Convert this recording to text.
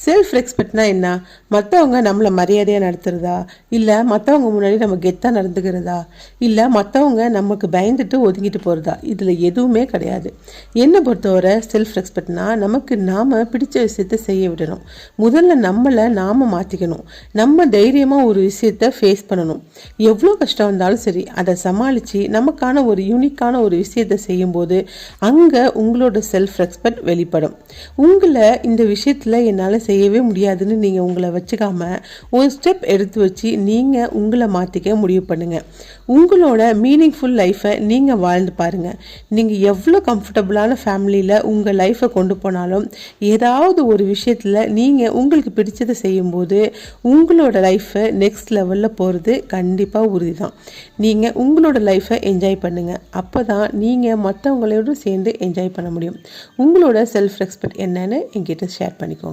Self ரெஸ்பெக்ட்னா என்ன? மற்றவங்க நம்மளை மரியாதையாக நடத்துகிறதா, இல்லை மற்றவங்க முன்னாடி நம்ம கெத்தாக நடந்துக்கிறதா, இல்லை மற்றவங்க நமக்கு பயந்துட்டு ஒதுங்கிட்டு போகிறதா? இதில் எதுவுமே கிடையாது. என்னை பொறுத்தவரை செல்ஃப் ரெஸ்பெக்ட்னா நமக்கு நாம் பிடிச்ச விஷயத்த செய்ய விடணும். முதல்ல நம்மளை நாம் மாற்றிக்கணும். நம்ம தைரியமாக ஒரு விஷயத்த ஃபேஸ் பண்ணணும். எவ்வளோ கஷ்டம் வந்தாலும் சரி அதை சமாளித்து நமக்கான ஒரு யூனிக்கான ஒரு விஷயத்தை செய்யும்போது அங்கே உங்களோட செல்ஃப் ரெஸ்பெக்ட் வெளிப்படும். உங்களை இந்த விஷயத்தில் என்னால் செய்யவே முடியாதுன்னு நீங்கள் உங்களை வச்சுக்காம ஒரு ஸ்டெப் எடுத்து வச்சு நீங்கள் உங்களை மாற்றிக்க முடிவு பண்ணுங்கள். உங்களோட மீனிங்ஃபுல் லைஃப்பை நீங்கள் வாழ்ந்து பாருங்கள். நீங்கள் எவ்வளோ கம்ஃபர்டபுளான ஃபேமிலியில் உங்கள் லைஃப்பை கொண்டு போனாலும் ஏதாவது ஒரு விஷயத்தில் நீங்கள் உங்களுக்கு பிடிச்சதை செய்யும்போது உங்களோட லைஃப்பை நெக்ஸ்ட் லெவலில் போகிறது கண்டிப்பாக உறுதி தான். நீங்கள் உங்களோட லைஃப்பை என்ஜாய் பண்ணுங்கள். அப்போ தான் நீங்கள் மற்றவங்களோட சேர்ந்து என்ஜாய் பண்ண முடியும். உங்களோட செல்ஃப் ரெஸ்பெக்ட் என்னன்னு என்கிட்ட ஷேர் பண்ணிக்கோங்க.